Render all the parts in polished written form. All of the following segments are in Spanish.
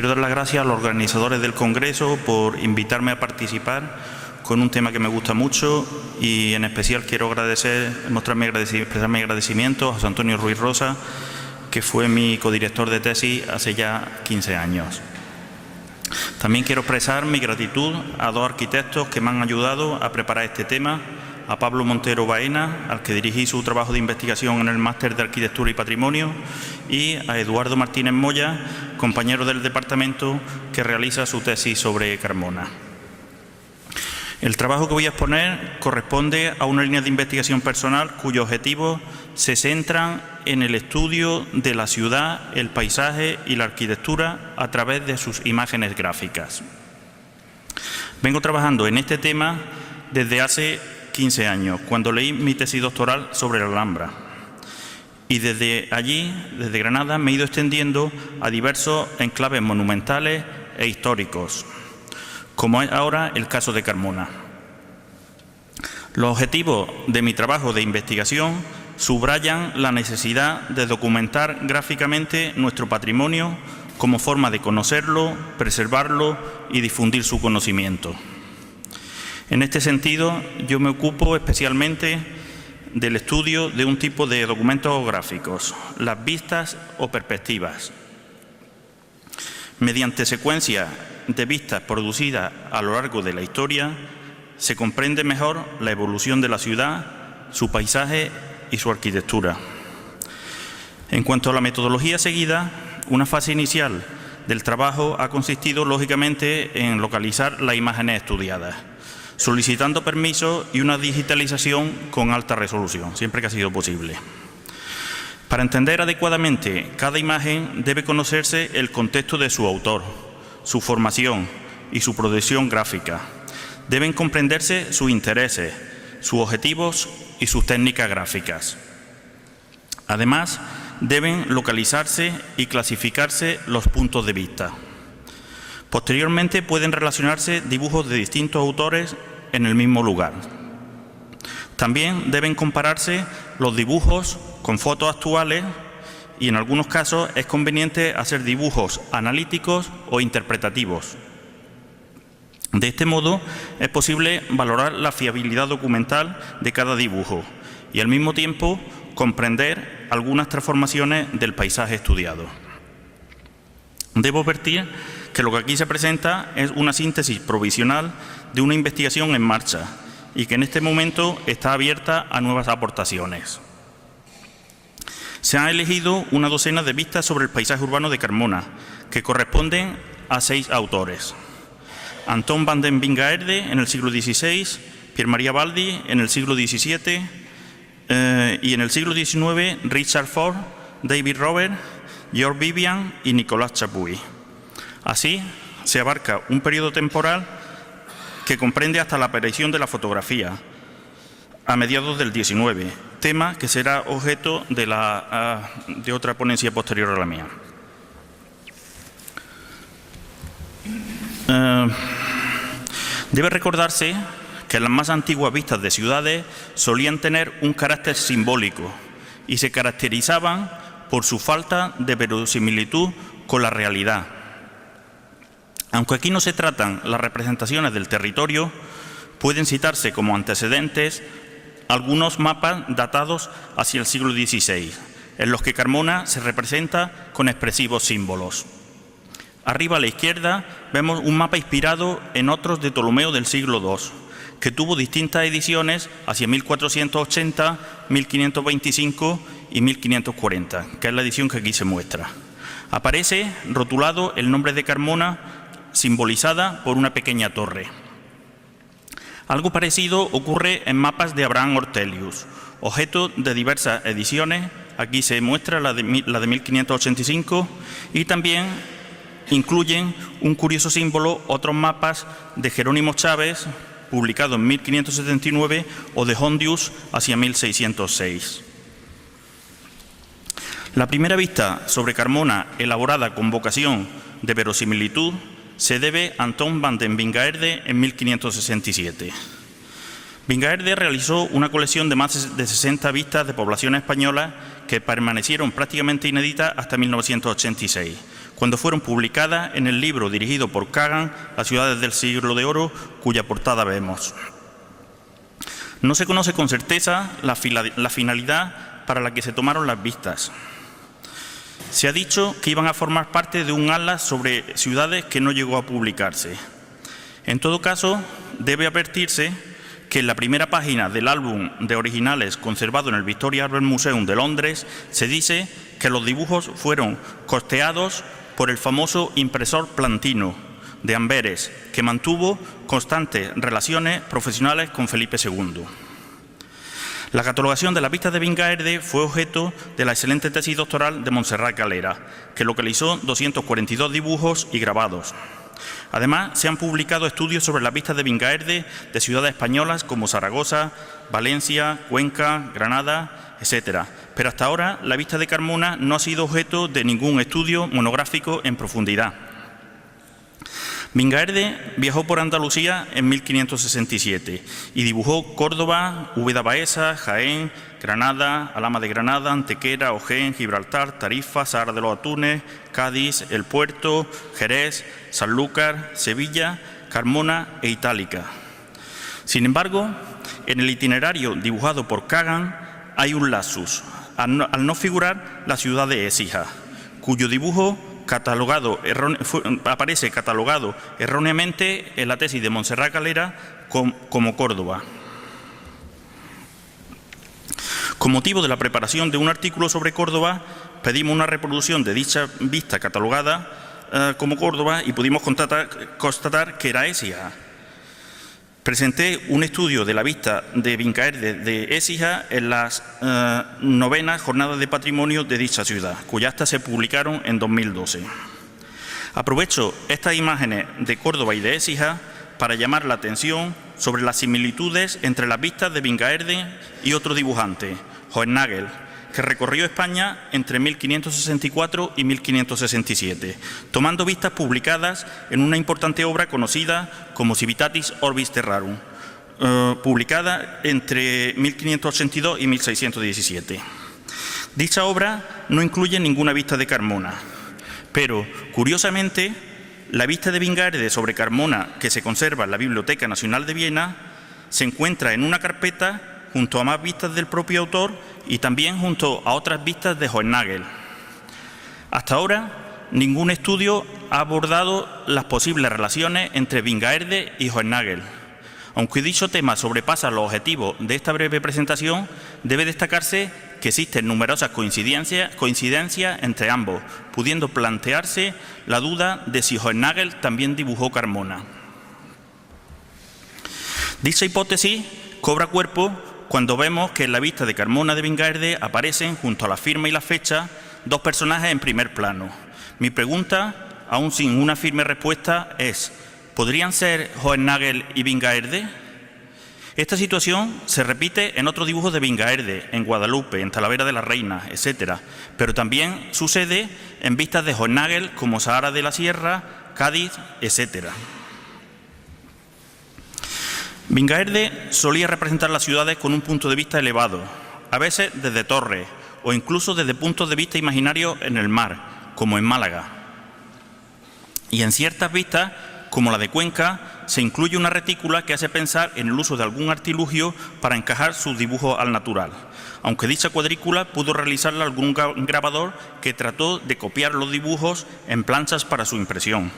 Quiero dar las gracias a los organizadores del Congreso por invitarme a participar con un tema que me gusta mucho y en especial quiero expresar mi agradecimiento a José Antonio Ruiz Rosa, que fue mi codirector de tesis hace ya 15 años. También quiero expresar mi gratitud a dos arquitectos que me han ayudado a preparar este tema, a Pablo Montero Baena, al que dirigí su trabajo de investigación en el Máster de Arquitectura y Patrimonio, y a Eduardo Martínez Moya, compañero del departamento que realiza su tesis sobre Carmona. El trabajo que voy a exponer corresponde a una línea de investigación personal cuyos objetivos se centran en el estudio de la ciudad, el paisaje y la arquitectura a través de sus imágenes gráficas. Vengo trabajando en este tema desde hace 15 años, cuando leí mi tesis doctoral sobre la Alhambra. Y desde allí, desde Granada, me he ido extendiendo a diversos enclaves monumentales e históricos, como es ahora el caso de Carmona. Los objetivos de mi trabajo de investigación subrayan la necesidad de documentar gráficamente nuestro patrimonio como forma de conocerlo, preservarlo y difundir su conocimiento. En este sentido, yo me ocupo especialmente del estudio de un tipo de documentos gráficos, las vistas o perspectivas. Mediante secuencias de vistas producidas a lo largo de la historia, se comprende mejor la evolución de la ciudad, su paisaje y su arquitectura. En cuanto a la metodología seguida, una fase inicial del trabajo ha consistido, lógicamente, en localizar las imágenes estudiadas, solicitando permiso y una digitalización con alta resolución, siempre que ha sido posible. Para entender adecuadamente cada imagen debe conocerse el contexto de su autor, su formación y su producción gráfica. Deben comprenderse sus intereses, sus objetivos y sus técnicas gráficas. Además, deben localizarse y clasificarse los puntos de vista. Posteriormente pueden relacionarse dibujos de distintos autores en el mismo lugar. También deben compararse los dibujos con fotos actuales y en algunos casos es conveniente hacer dibujos analíticos o interpretativos. De este modo es posible valorar la fiabilidad documental de cada dibujo y al mismo tiempo comprender algunas transformaciones del paisaje estudiado. Debo advertir que lo que aquí se presenta es una síntesis provisional de una investigación en marcha y que en este momento está abierta a nuevas aportaciones. Se han elegido una docena de vistas sobre el paisaje urbano de Carmona, que corresponden a 6 autores. Anton van den Wingaerde en el siglo XVI, Pierre Maria Baldi en el siglo XVII y en el siglo XIX Richard Ford, David Robert, George Vivian y Nicolas Chapuis. Así, se abarca un periodo temporal que comprende hasta la aparición de la fotografía, a mediados del XIX, tema que será objeto de otra ponencia posterior a la mía. Debe recordarse que las más antiguas vistas de ciudades solían tener un carácter simbólico y se caracterizaban por su falta de verosimilitud con la realidad. Aunque aquí no se tratan las representaciones del territorio, pueden citarse como antecedentes algunos mapas datados hacia el siglo XVI, en los que Carmona se representa con expresivos símbolos. Arriba a la izquierda vemos un mapa inspirado en otros de Ptolomeo del siglo II, que tuvo distintas ediciones hacia 1480, 1525 y 1540, que es la edición que aquí se muestra. Aparece rotulado el nombre de Carmona, simbolizada por una pequeña torre. Algo parecido ocurre en mapas de Abraham Ortelius, objeto de diversas ediciones. Aquí se muestra la de 1585 y también incluyen un curioso símbolo otros mapas de Jerónimo Chávez, publicado en 1579, o de Hondius hacia 1606. La primera vista sobre Carmona, elaborada con vocación de verosimilitud, se debe a Anton van den Wingaerde en 1567. Wingaerde realizó una colección de más de 60 vistas de poblaciones españolas que permanecieron prácticamente inéditas hasta 1986, cuando fueron publicadas en el libro dirigido por Kagan, Las ciudades del siglo de oro, cuya portada vemos. No se conoce con certeza la finalidad para la que se tomaron las vistas. Se ha dicho que iban a formar parte de un atlas sobre ciudades que no llegó a publicarse. En todo caso, debe advertirse que en la primera página del álbum de originales conservado en el Victoria Albert Museum de Londres se dice que los dibujos fueron costeados por el famoso impresor Plantino de Amberes, que mantuvo constantes relaciones profesionales con Felipe II. La catalogación de las vistas de Vingaerde fue objeto de la excelente tesis doctoral de Montserrat Galera, que localizó 242 dibujos y grabados. Además, se han publicado estudios sobre las vistas de Vingaerde de ciudades españolas como Zaragoza, Valencia, Cuenca, Granada, etc. Pero hasta ahora la vista de Carmona no ha sido objeto de ningún estudio monográfico en profundidad. Vingaerde viajó por Andalucía en 1567 y dibujó Córdoba, Úbeda Baeza, Jaén, Granada, Alhama de Granada, Antequera, Ojén, Gibraltar, Tarifa, Sahara de los Atunes, Cádiz, El Puerto, Jerez, Sanlúcar, Sevilla, Carmona e Itálica. Sin embargo, en el itinerario dibujado por Kagan hay un lapsus, al no figurar la ciudad de Écija, cuyo dibujo aparece catalogado erróneamente en la tesis de Montserrat Galera como Córdoba. Con motivo de la preparación de un artículo sobre Córdoba, pedimos una reproducción de dicha vista catalogada como Córdoba y pudimos constatar que era Écija. Presenté un estudio de la vista de Vingaerde de Écija en las 9ª Jornadas de Patrimonio de dicha ciudad, cuyas actas se publicaron en 2012. Aprovecho estas imágenes de Córdoba y de Écija para llamar la atención sobre las similitudes entre las vistas de Vingaerde y otro dibujante, Hohenagel, que recorrió España entre 1564 y 1567, tomando vistas publicadas en una importante obra conocida como Civitatis Orbis Terrarum, publicada entre 1582 y 1617. Dicha obra no incluye ninguna vista de Carmona, pero, curiosamente, la vista de Vingaerde sobre Carmona, que se conserva en la Biblioteca Nacional de Viena, se encuentra en una carpeta junto a más vistas del propio autor y también junto a otras vistas de Hohenagel. Hasta ahora, ningún estudio ha abordado las posibles relaciones entre Vingaerde y Hohenagel. Aunque dicho tema sobrepasa los objetivos de esta breve presentación, debe destacarse que existen numerosas coincidencias entre ambos, pudiendo plantearse la duda de si Hohenagel también dibujó Carmona. Dicha hipótesis cobra cuerpo cuando vemos que en la vista de Carmona de Vingaerde aparecen, junto a la firma y la fecha, dos personajes en primer plano. Mi pregunta, aún sin una firme respuesta, es: ¿podrían ser Hohenagel y Vingaerde? Esta situación se repite en otros dibujos de Vingaerde, en Guadalupe, en Talavera de la Reina, etc., pero también sucede en vistas de Hohenagel como Sahara de la Sierra, Cádiz, etc. Vingaerde solía representar las ciudades con un punto de vista elevado, a veces desde torres o incluso desde puntos de vista imaginarios en el mar, como en Málaga. Y en ciertas vistas, como la de Cuenca, se incluye una retícula que hace pensar en el uso de algún artilugio para encajar sus dibujos al natural, aunque dicha cuadrícula pudo realizarla algún grabador que trató de copiar los dibujos en planchas para su impresión.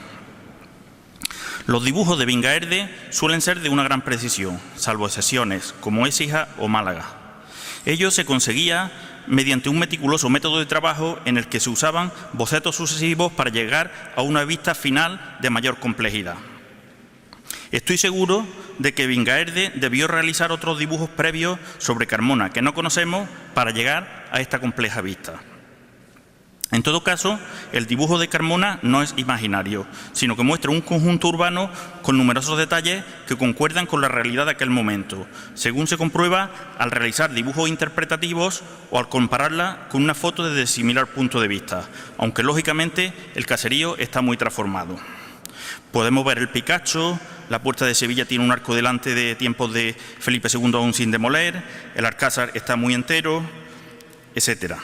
Los dibujos de Vingaerde suelen ser de una gran precisión, salvo excepciones, como Écija o Málaga. Ello se conseguía mediante un meticuloso método de trabajo en el que se usaban bocetos sucesivos para llegar a una vista final de mayor complejidad. Estoy seguro de que Vingaerde debió realizar otros dibujos previos sobre Carmona que no conocemos para llegar a esta compleja vista. En todo caso, el dibujo de Carmona no es imaginario, sino que muestra un conjunto urbano con numerosos detalles que concuerdan con la realidad de aquel momento, según se comprueba al realizar dibujos interpretativos o al compararla con una foto desde similar punto de vista, aunque lógicamente el caserío está muy transformado. Podemos ver el Picacho, la Puerta de Sevilla tiene un arco delante de tiempos de Felipe II aún sin demoler, el Alcázar está muy entero, etc.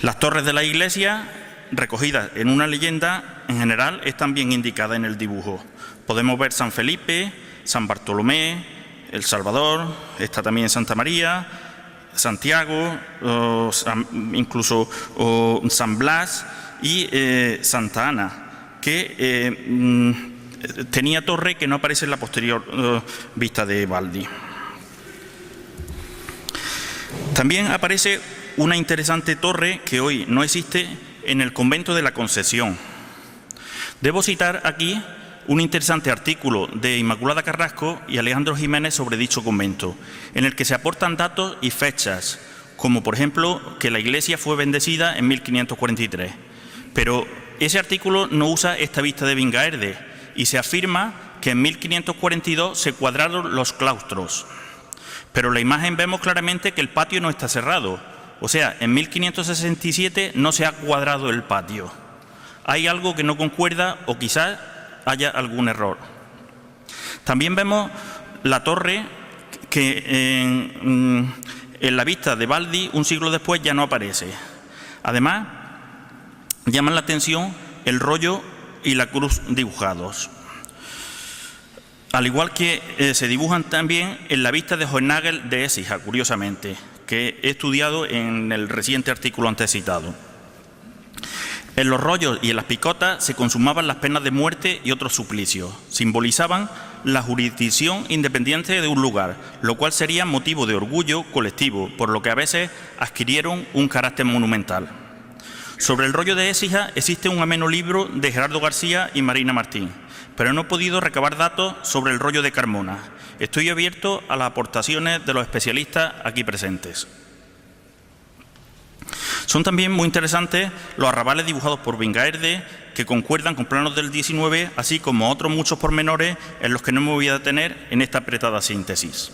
Las torres de la iglesia, recogidas en una leyenda, en general están bien indicadas en el dibujo. Podemos ver San Felipe, San Bartolomé, El Salvador, está también Santa María, Santiago, incluso San Blas y Santa Ana, que tenía torre que no aparece en la posterior vista de Baldi. También aparece una interesante torre que hoy no existe en el convento de la Concesión. Debo citar aquí un interesante artículo de Inmaculada Carrasco y Alejandro Jiménez sobre dicho convento, en el que se aportan datos y fechas, como por ejemplo que la iglesia fue bendecida en 1543. Pero ese artículo no usa esta vista de Vingaerde y se afirma que en 1542 se cuadraron los claustros. Pero en la imagen vemos claramente que el patio no está cerrado. O sea, en 1567 no se ha cuadrado el patio. Hay algo que no concuerda o quizás haya algún error. También vemos la torre que en la vista de Baldi un siglo después ya no aparece. Además, llaman la atención el rollo y la cruz dibujados. Al igual que se dibujan también en la vista de Hohenagel de Écija, curiosamente, que he estudiado en el reciente artículo antes citado. En los rollos y en las picotas se consumaban las penas de muerte y otros suplicios. Simbolizaban la jurisdicción independiente de un lugar, lo cual sería motivo de orgullo colectivo, por lo que a veces adquirieron un carácter monumental. Sobre el rollo de Écija existe un ameno libro de Gerardo García y Marina Martín, pero no he podido recabar datos sobre el rollo de Carmona. Estoy abierto a las aportaciones de los especialistas aquí presentes. Son también muy interesantes los arrabales dibujados por Vingaerde, que concuerdan con planos del 19, así como otros muchos pormenores en los que no me voy a detener en esta apretada síntesis.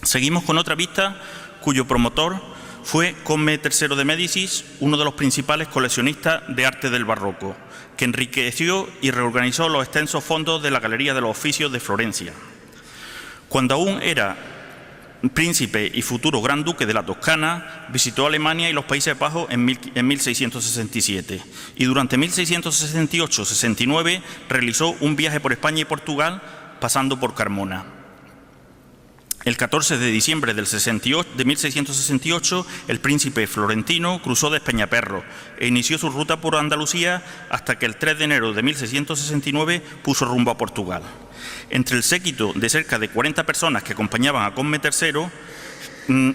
Seguimos con otra vista cuyo promotor fue Cosme III de Médicis, uno de los principales coleccionistas de arte del barroco, que enriqueció y reorganizó los extensos fondos de la Galería de los Oficios de Florencia. Cuando aún era príncipe y futuro gran duque de la Toscana, visitó Alemania y los Países Bajos en 1667 y durante 1668-69 realizó un viaje por España y Portugal pasando por Carmona. El 14 de diciembre de 1668, el príncipe florentino cruzó de Peñaperro e inició su ruta por Andalucía hasta que el 3 de enero de 1669 puso rumbo a Portugal. Entre el séquito de cerca de 40 personas que acompañaban a Cosme III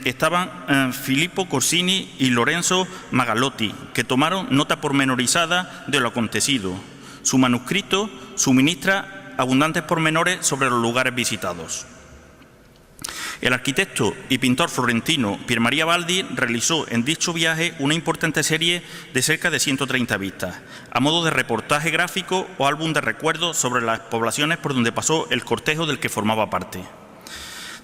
estaban Filippo Corsini y Lorenzo Magalotti, que tomaron nota pormenorizada de lo acontecido. Su manuscrito suministra abundantes pormenores sobre los lugares visitados. El arquitecto y pintor florentino Pier Maria Baldi realizó en dicho viaje una importante serie de cerca de 130 vistas, a modo de reportaje gráfico o álbum de recuerdos sobre las poblaciones por donde pasó el cortejo del que formaba parte.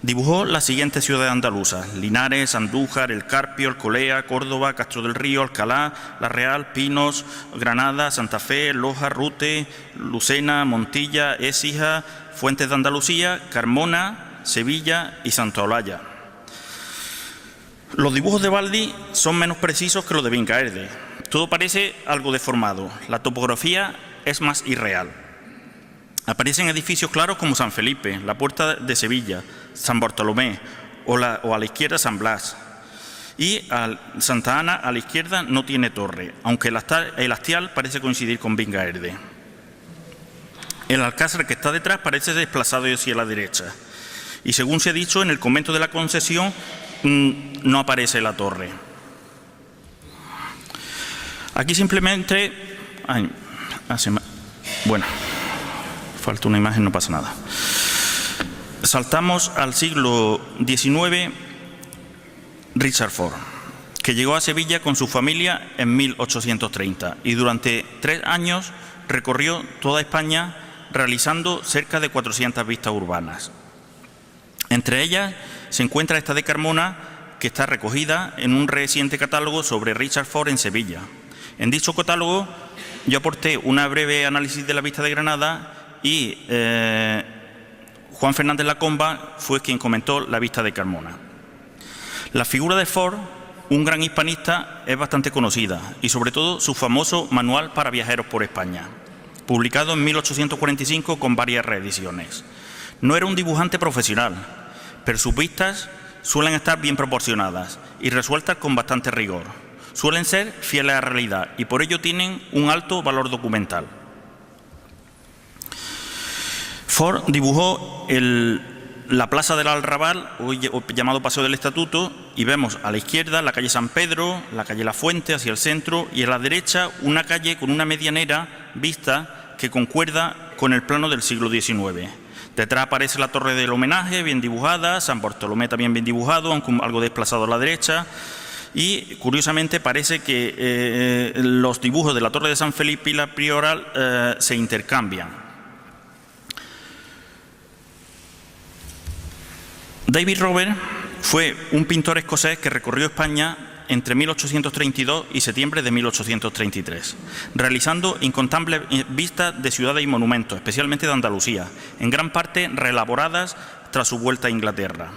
Dibujó las siguientes ciudades andaluzas: Linares, Andújar, El Carpio, Alcolea, Córdoba, Castro del Río, Alcalá, La Real, Pinos, Granada, Santa Fe, Loja, Rute, Lucena, Montilla, Écija, Fuentes de Andalucía, Carmona, Sevilla y Santa Olalla. Los dibujos de Baldi son menos precisos que los de Vingaerde. Todo parece algo deformado. La topografía es más irreal. Aparecen edificios claros como San Felipe, la Puerta de Sevilla, San Bartolomé o a la izquierda San Blas. Y Santa Ana a la izquierda no tiene torre, aunque el hastial parece coincidir con Vingaerde. El alcázar que está detrás parece desplazado hacia la derecha. Y según se ha dicho, en el convento de la Concesión no aparece la torre. Aquí simplemente... bueno, falta una imagen, no pasa nada. Saltamos al siglo XIX, Richard Ford, que llegó a Sevilla con su familia en 1830 y durante 3 años recorrió toda España realizando cerca de 400 vistas urbanas. Entre ellas se encuentra esta de Carmona, que está recogida en un reciente catálogo sobre Richard Ford en Sevilla. En dicho catálogo yo aporté una breve análisis de la vista de Granada y Juan Fernández Lacomba fue quien comentó la vista de Carmona. La figura de Ford un gran hispanista, es bastante conocida, y sobre todo su famoso Manual para viajeros por España, publicado en 1845 con varias reediciones. No era un dibujante profesional, pero sus vistas suelen estar bien proporcionadas y resueltas con bastante rigor. Suelen ser fieles a la realidad y por ello tienen un alto valor documental. Ford dibujó la Plaza del Alrabal, hoy llamado Paseo del Estatuto, y vemos a la izquierda la calle San Pedro, la calle La Fuente hacia el centro y a la derecha una calle con una medianera vista que concuerda con el plano del siglo XIX. Detrás aparece la Torre del Homenaje, bien dibujada, San Bartolomé también bien dibujado, aunque algo desplazado a la derecha. Y, curiosamente, parece que los dibujos de la Torre de San Felipe y la Prioral se intercambian. David Rober fue un pintor escocés que recorrió España entre 1832 y septiembre de 1833, realizando incontables vistas de ciudades y monumentos, especialmente de Andalucía, en gran parte reelaboradas tras su vuelta a Inglaterra.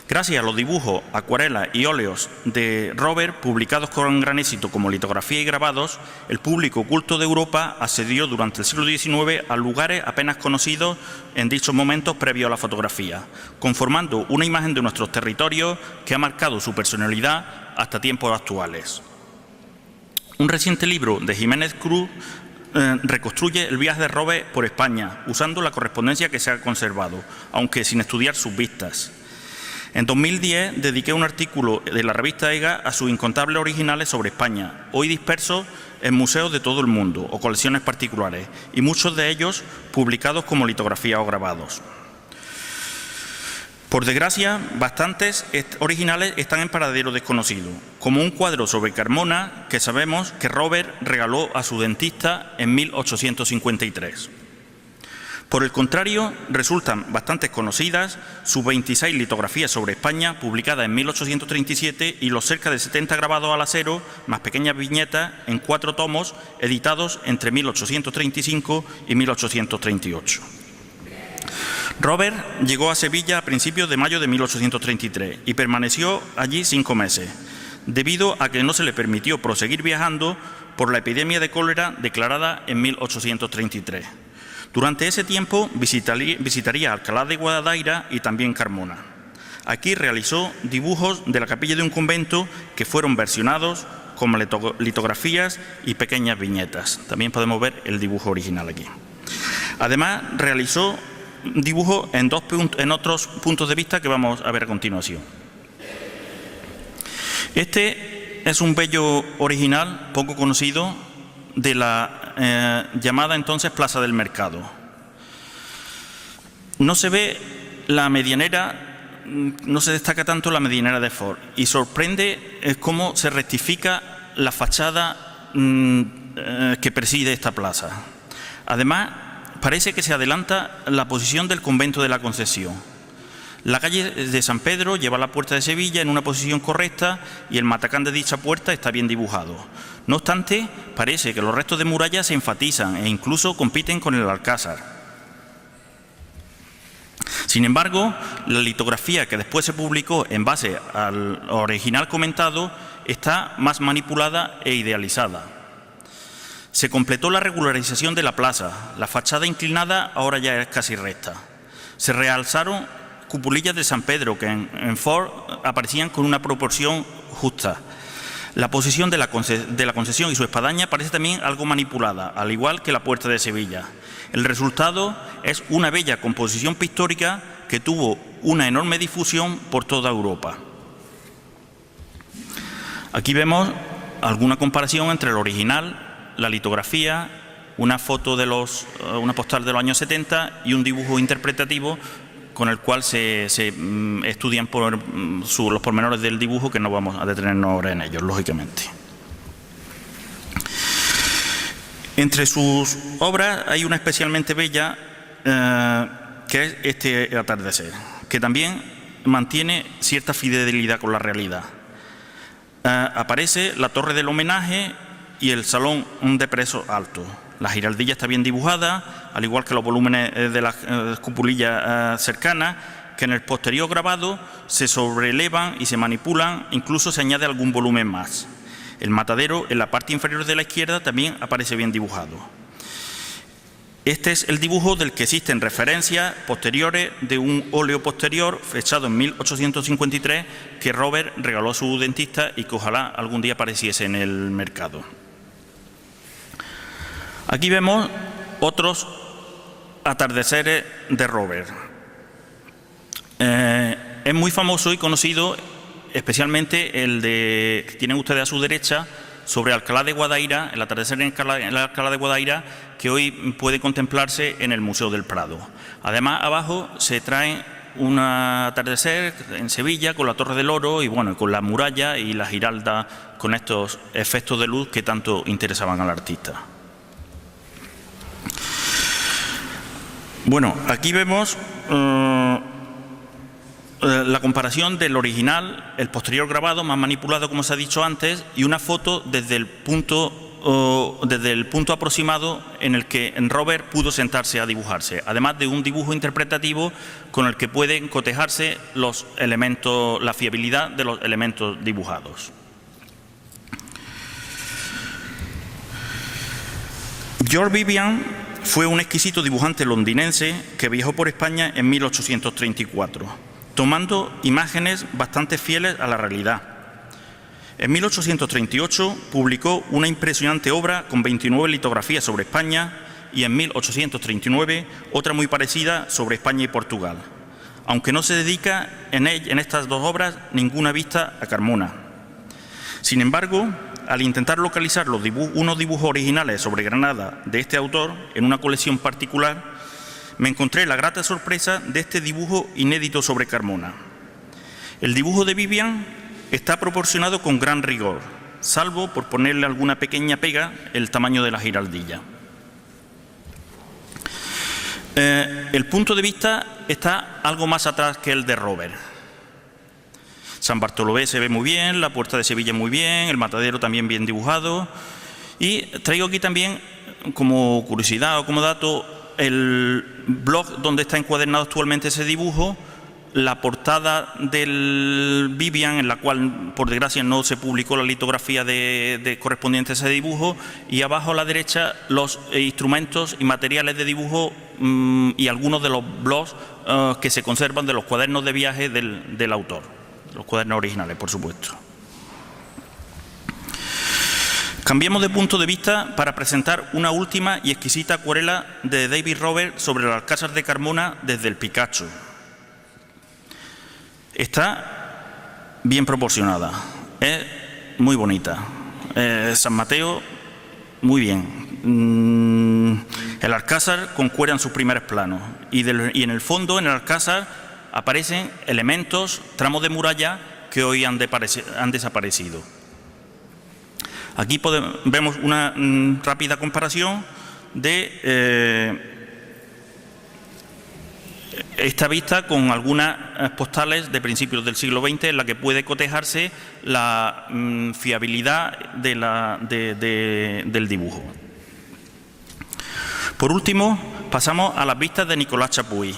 Gracias a los dibujos, acuarelas y óleos de Rober, publicados con gran éxito como litografía y grabados, el público culto de Europa accedió durante el siglo XIX a lugares apenas conocidos en dichos momentos previos a la fotografía, conformando una imagen de nuestros territorios que ha marcado su personalidad hasta tiempos actuales. Un reciente libro de Jiménez Cruz reconstruye el viaje de Rober por España, usando la correspondencia que se ha conservado, aunque sin estudiar sus vistas. En 2010 dediqué un artículo de la revista EGA a sus incontables originales sobre España, hoy dispersos en museos de todo el mundo o colecciones particulares, y muchos de ellos publicados como litografías o grabados. Por desgracia, bastantes originales están en paradero desconocido, como un cuadro sobre Carmona que sabemos que Rober regaló a su dentista en 1853. Por el contrario, resultan bastante conocidas sus 26 litografías sobre España, publicadas en 1837, y los cerca de 70 grabados al acero, más pequeñas viñetas, en 4 tomos, editados entre 1835 y 1838. Rober llegó a Sevilla a principios de mayo de 1833 y permaneció allí 5 meses, debido a que no se le permitió proseguir viajando por la epidemia de cólera declarada en 1833. Durante ese tiempo visitaría Alcalá de Guadaira y también Carmona. Aquí realizó dibujos de la capilla de un convento que fueron versionados como litografías y pequeñas viñetas. También podemos ver el dibujo original aquí. Además, realizó dibujos en otros puntos de vista que vamos a ver a continuación. Este es un bello original poco conocido de la llamada entonces Plaza del Mercado. No se ve la medianera, no se destaca tanto la medianera de Ford, y sorprende cómo se rectifica la fachada que preside esta plaza. Además, parece que se adelanta la posición del convento de la Concepción. La calle de San Pedro lleva a la puerta de Sevilla en una posición correcta y el matacán de dicha puerta está bien dibujado. No obstante, parece que los restos de muralla se enfatizan e incluso compiten con el alcázar. Sin embargo, la litografía que después se publicó en base al original comentado está más manipulada e idealizada. Se completó la regularización de la plaza, la fachada inclinada ahora ya es casi recta. Se realzaron cupulillas de San Pedro que en Ford aparecían con una proporción justa. La posición de la Concesión y su espadaña parece también algo manipulada, al igual que la puerta de Sevilla. El resultado es una bella composición pictórica que tuvo una enorme difusión por toda Europa. Aquí vemos alguna comparación entre el original, la litografía, una foto de una postal de los años 70 y un dibujo interpretativo con el cual se estudian los pormenores del dibujo, que no vamos a detenernos ahora en ellos, lógicamente. Entre sus obras hay una especialmente bella, que es este atardecer, que también mantiene cierta fidelidad con la realidad. Aparece la Torre del Homenaje y el Salón de Presos Alto. La giraldilla está bien dibujada, al igual que los volúmenes de las cupulillas cercanas, que en el posterior grabado se sobrelevan y se manipulan, incluso se añade algún volumen más. El matadero, en la parte inferior de la izquierda, también aparece bien dibujado. Este es el dibujo del que existen referencias posteriores de un óleo posterior fechado en 1853 que Robert regaló a su dentista y que ojalá algún día apareciese en el mercado. Aquí vemos otros atardeceres de Robert. Es muy famoso y conocido, especialmente el que tienen ustedes a su derecha, sobre Alcalá de Guadaira, el atardecer en Alcalá de Guadaira, que hoy puede contemplarse en el Museo del Prado. Además, abajo se trae un atardecer en Sevilla con la Torre del Oro y bueno, con la muralla y la Giralda, con estos efectos de luz que tanto interesaban al artista. Bueno, aquí vemos la comparación del original, el posterior grabado, más manipulado, como se ha dicho antes, y una foto desde el punto aproximado en el que Robert pudo sentarse a dibujarse, además de un dibujo interpretativo con el que pueden cotejarse los elementos, la fiabilidad de los elementos dibujados. George Vivian fue un exquisito dibujante londinense que viajó por España en 1834. Tomando imágenes bastante fieles a la realidad. En 1838 publicó una impresionante obra con 29 litografías sobre España y en 1839 otra muy parecida sobre España y Portugal, aunque no se dedica en estas dos obras ninguna vista a Carmona. Sin embargo, al intentar localizar unos dibujos originales sobre Granada de este autor en una colección particular, me encontré la grata sorpresa de este dibujo inédito sobre Carmona. El dibujo de Vivian está proporcionado con gran rigor, salvo por ponerle alguna pequeña pega el tamaño de la giraldilla. El punto de vista está algo más atrás que el de Robert. San Bartolomé se ve muy bien, la Puerta de Sevilla muy bien, el matadero también bien dibujado. Y traigo aquí también, como curiosidad o como dato, el blog donde está encuadernado actualmente ese dibujo, la portada del Vivian, en la cual, por desgracia, no se publicó la litografía correspondiente a ese dibujo, y abajo a la derecha los instrumentos y materiales de dibujo y algunos de los blogs que se conservan de los cuadernos de viaje del autor, los cuadernos originales, por supuesto. Cambiamos de punto de vista para presentar una última y exquisita acuarela de David Robert sobre el Alcázar de Carmona desde el Picacho. Está bien proporcionada, es muy bonita. San Mateo, muy bien. El Alcázar concuerda en sus primeros planos y en el fondo, en el Alcázar, aparecen elementos, tramos de muralla que hoy han desaparecido. Aquí vemos una rápida comparación de esta vista con algunas postales de principios del siglo XX en la que puede cotejarse la fiabilidad del dibujo. Por último, pasamos a las vistas de Nicolás Chapuis,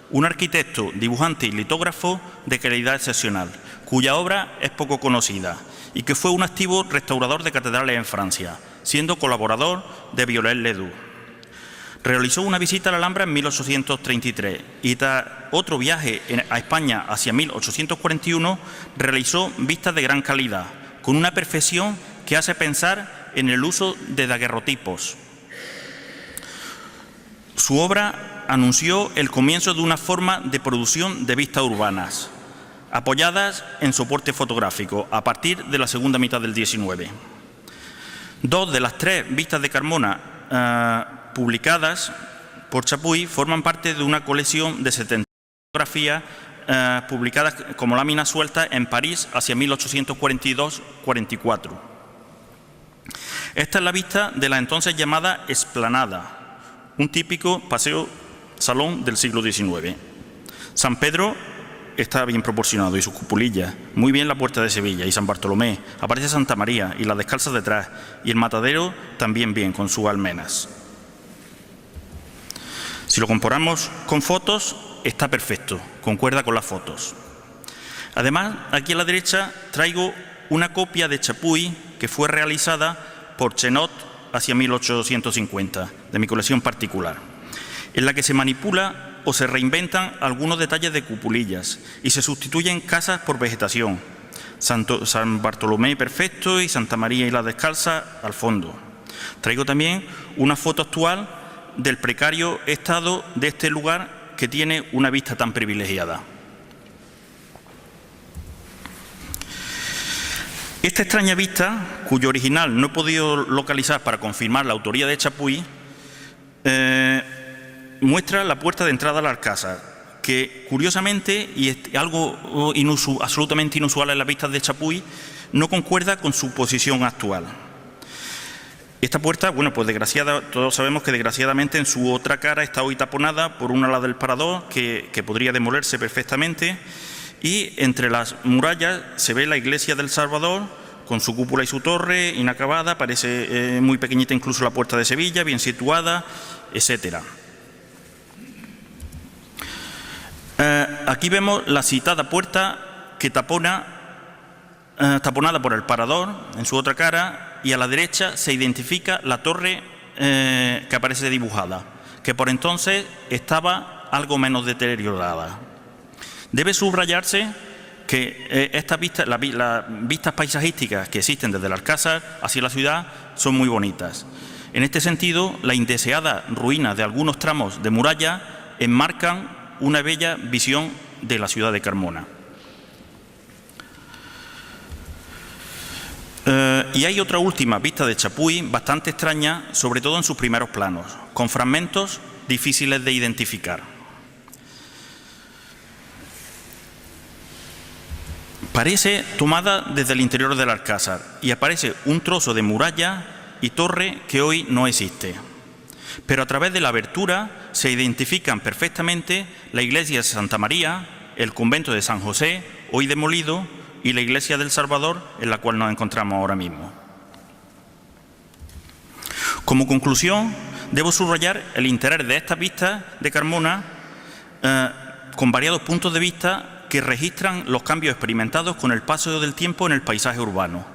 un arquitecto, dibujante y litógrafo de calidad excepcional, cuya obra es poco conocida y que fue un activo restaurador de catedrales en Francia, siendo colaborador de Viollet-le-Duc. Realizó una visita a la Alhambra en 1833 y tras otro viaje a España hacia 1841 realizó vistas de gran calidad, con una perfección que hace pensar en el uso de daguerrotipos. Su obra anunció el comienzo de una forma de producción de vistas urbanas, apoyadas en soporte fotográfico a partir de la segunda mitad del XIX. Dos de las tres vistas de Carmona publicadas por Chapuis forman parte de una colección de 70 fotografías publicadas como láminas sueltas en París hacia 1842-44. Esta es la vista de la entonces llamada Esplanada, un típico paseo salón del siglo XIX. San Pedro está bien proporcionado y sus cupulillas, muy bien la Puerta de Sevilla y San Bartolomé, aparece Santa María y las descalzas detrás, y el matadero también bien, con sus almenas. Si lo comparamos con fotos, está perfecto, concuerda con las fotos. Además, aquí a la derecha traigo una copia de Chapuy que fue realizada por Chenot hacia 1850, de mi colección particular, en la que se manipula o se reinventan algunos detalles de cupulillas y se sustituyen casas por vegetación, San Bartolomé perfecto y Santa María y la Descalza al fondo. Traigo también una foto actual del precario estado de este lugar que tiene una vista tan privilegiada. Esta extraña vista, cuyo original no he podido localizar para confirmar la autoría de Chapuy, muestra la puerta de entrada al Alcázar, que curiosamente, y es algo absolutamente inusual en las vistas de Chapuy, no concuerda con su posición actual. Esta puerta, bueno, pues todos sabemos que desgraciadamente en su otra cara está hoy taponada por un ala del parador que podría demolerse perfectamente, y entre las murallas se ve la iglesia del Salvador con su cúpula y su torre inacabada, parece muy pequeñita incluso la puerta de Sevilla, bien situada, etcétera. Aquí vemos la citada puerta que taponada por el parador en su otra cara, y a la derecha se identifica la torre que aparece dibujada, que por entonces estaba algo menos deteriorada. Debe subrayarse que estas vistas, las vistas paisajísticas que existen desde el Alcázar hacia la ciudad son muy bonitas. En este sentido, la indeseada ruina de algunos tramos de muralla enmarcan una bella visión de la ciudad de Carmona. Y hay otra última vista de Chapuy bastante extraña, sobre todo en sus primeros planos, con fragmentos difíciles de identificar. Parece tomada desde el interior del Alcázar y aparece un trozo de muralla y torre que hoy no existe. Pero a través de la abertura se identifican perfectamente la iglesia de Santa María, el convento de San José, hoy demolido, y la iglesia del Salvador, en la cual nos encontramos ahora mismo. Como conclusión, debo subrayar el interés de estas vistas de Carmona con variados puntos de vista que registran los cambios experimentados con el paso del tiempo en el paisaje urbano.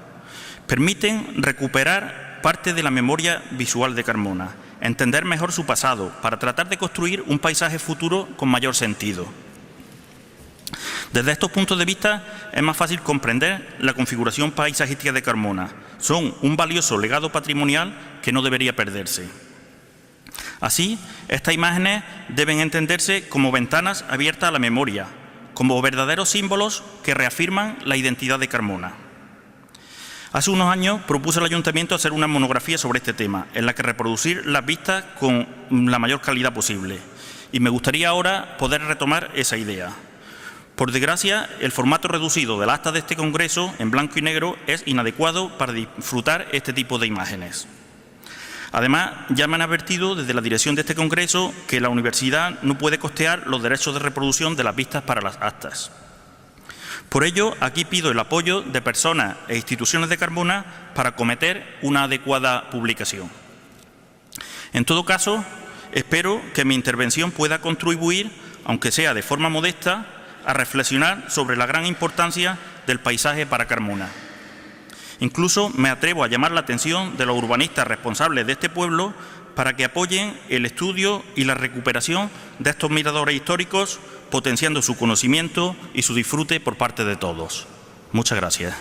Permiten recuperar parte de la memoria visual de Carmona, entender mejor su pasado, para tratar de construir un paisaje futuro con mayor sentido. Desde estos puntos de vista es más fácil comprender la configuración paisajística de Carmona. Son un valioso legado patrimonial que no debería perderse. Así, estas imágenes deben entenderse como ventanas abiertas a la memoria, como verdaderos símbolos que reafirman la identidad de Carmona. Hace unos años propuso al Ayuntamiento hacer una monografía sobre este tema, en la que reproducir las vistas con la mayor calidad posible. Y me gustaría ahora poder retomar esa idea. Por desgracia, el formato reducido del acta de este congreso, en blanco y negro, es inadecuado para disfrutar este tipo de imágenes. Además, ya me han advertido desde la dirección de este congreso que la universidad no puede costear los derechos de reproducción de las vistas para las actas. Por ello, aquí pido el apoyo de personas e instituciones de Carmona para acometer una adecuada publicación. En todo caso, espero que mi intervención pueda contribuir, aunque sea de forma modesta, a reflexionar sobre la gran importancia del paisaje para Carmona. Incluso me atrevo a llamar la atención de los urbanistas responsables de este pueblo para que apoyen el estudio y la recuperación de estos miradores históricos, potenciando su conocimiento y su disfrute por parte de todos. Muchas gracias.